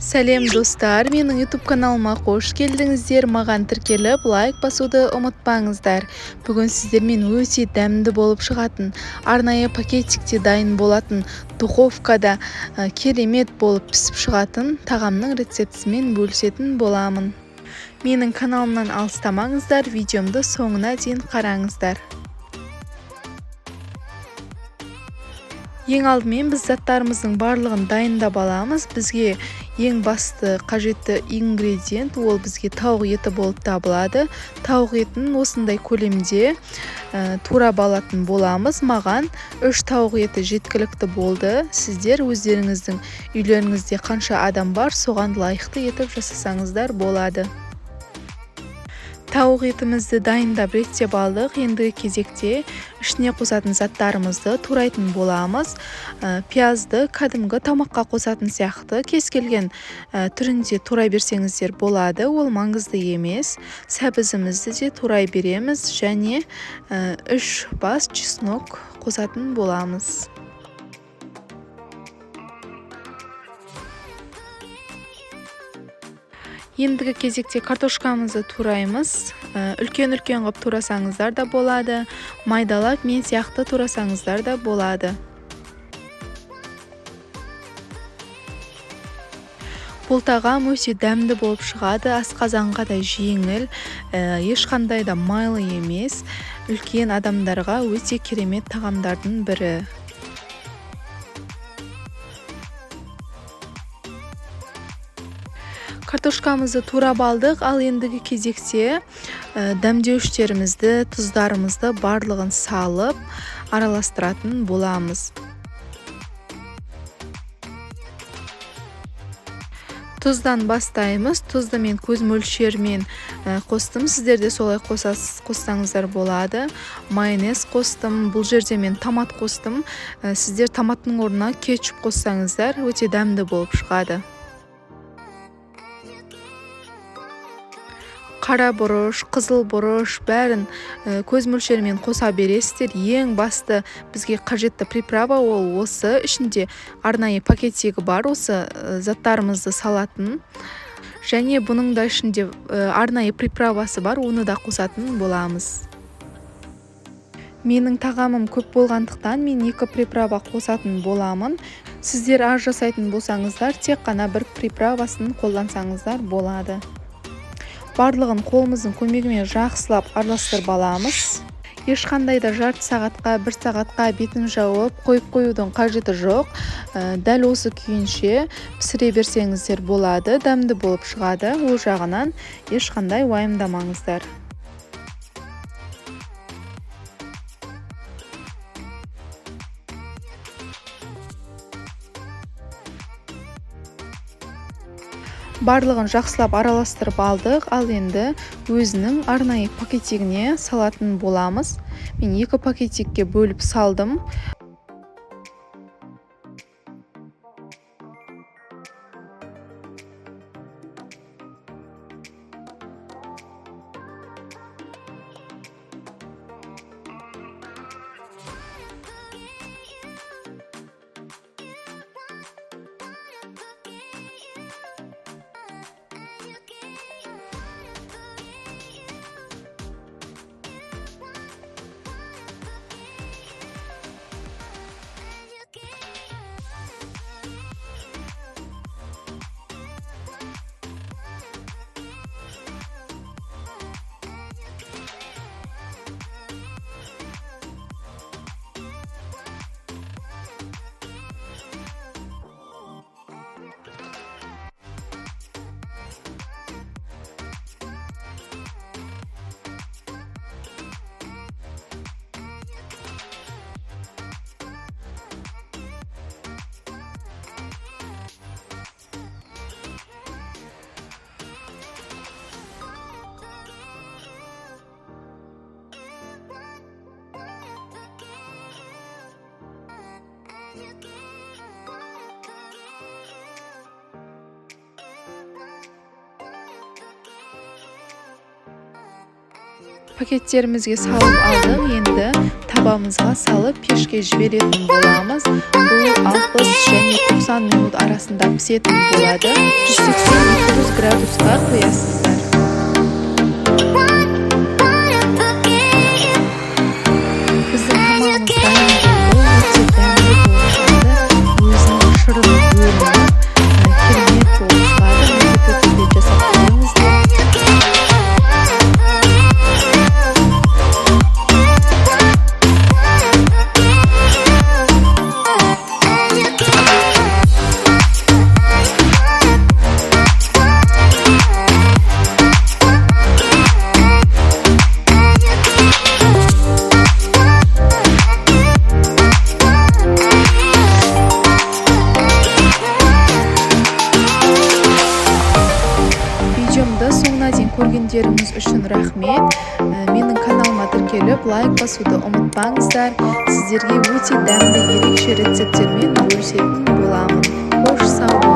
Сәлем достар, менің YouTube каналыма қош келдіңіздер. Маған тіркеліп, лайк басуды ұмытпаңыздар. Бүгін сіздермен өте дәмді болып шығатын, арнайы пакетикте дайын болатын, духовкада керемет болып пісіп шығатын тағамның рецептісімен бөлісетін боламын. Менің каналымнан алыстамаңыздар, видеомды соңына дейін қараңыздар. Ең алдымен біз заттарымыздың барлығын дайындап аламыз. Бізге ең басты қажетті ингредиент ол бізге тауық еті болып табылады. Тауық етін осындай көлемде турап алатын боламыз. Маған 3 тауық еті жеткілікті болды. Сіздер өздеріңіздің үйлеріңізде қанша адам бар, соған лайықты етіп жасасаңыздар болады. Тауық етімізді дайындап реттеп алдық. Ендігі кезекте ішіне қосатын заттарымызды турайтын боламыз. Пиязды кәдімгі тамаққа қосатын сияқты кез келген түрінде турай берсеңіздер болады, ол маңызды емес. Сәбізімізді де турай береміз және 3 бас чеснок қосатын боламыз. Ендігі кезекте картошкамызды тураймыз. Үлкен-үлкен қып турасаңыздар да болады. Майдалап мен сияқты турасаңыздар да болады. Бұл тағам өте дәмді болып шығады. Асқазанға да жеңіл, ешқандай да майлы емес. Үлкен адамдарға өте керемет тағамдардың бірі. Картошкамызды турап алдық, ал ендігі кезекте дәмдеуіштерімізді, тұздарымызды барлығын салып араластыратын боламыз. Тұздан бастаймыз. Тұзды мен көз мөлшермен қостым. Сіздер де солай қоссаңыздар болады. Майонез қостым. Бұл жерде мен томат қостым. Сіздер томаттың орнына кетчуп қоссаңыздар, өте дәмді болып шығады. Қара бұрыш, қызыл бұрыш, бәрін көз мөлшерімен қоса бересіздер. Ең басты бізге қажетті приправа ол осы. Ішінде арнайы пакеттегі бар, осы заттарымызды салатын. Және бұның да ішінде арнайы приправасы бар, оны да қосатын боламыз. Менің тағамым көп болғандықтан мен 2 приправа қосатын боламын. Сіздер аз жасайтын болсаңыздар, тек қана бір приправасын қолдансаңыздар болады. Барлығын қолымыздың көмегімен жақсылап араластырып аламыз. Ешқандай да жарты сағатқа, 1 сағатқа бетін жауып қойып қоюдың қажеті жоқ. Дәл осы күйінше пісіре берсеңіздер болады, дәмді болып шығады. Ол жағынан ешқандай уайымдамаңыздар. Барлығын жақсылап араластырып алдық, ал енді өзінің арнайы пакетигіне салатын боламыз. Мен 2 пакетикке бөліп салдым. Пакеттерімізге салып алдық. Енді дорбамызға салып пешке жіберетін боламыз. Бұл 60 және 90 минут арасында пісетін болады. 180-200 градусқа қоясыздар. Біздің тамағымыз дайын болды. Өте дәмді болып шығады. Өзінің шырыны бөлініп, керемет болып шығады. Міндетті түрде жасап көріңіздер. Видеомды соңына дейін көргендеріңіз үшін рахмет. Менің каналыма тіркеліп, лайк басуды ұмытпаңыздар. Сіздерге өте дәмді ерекше рецепттермен бөлісетін боламын. Қош сау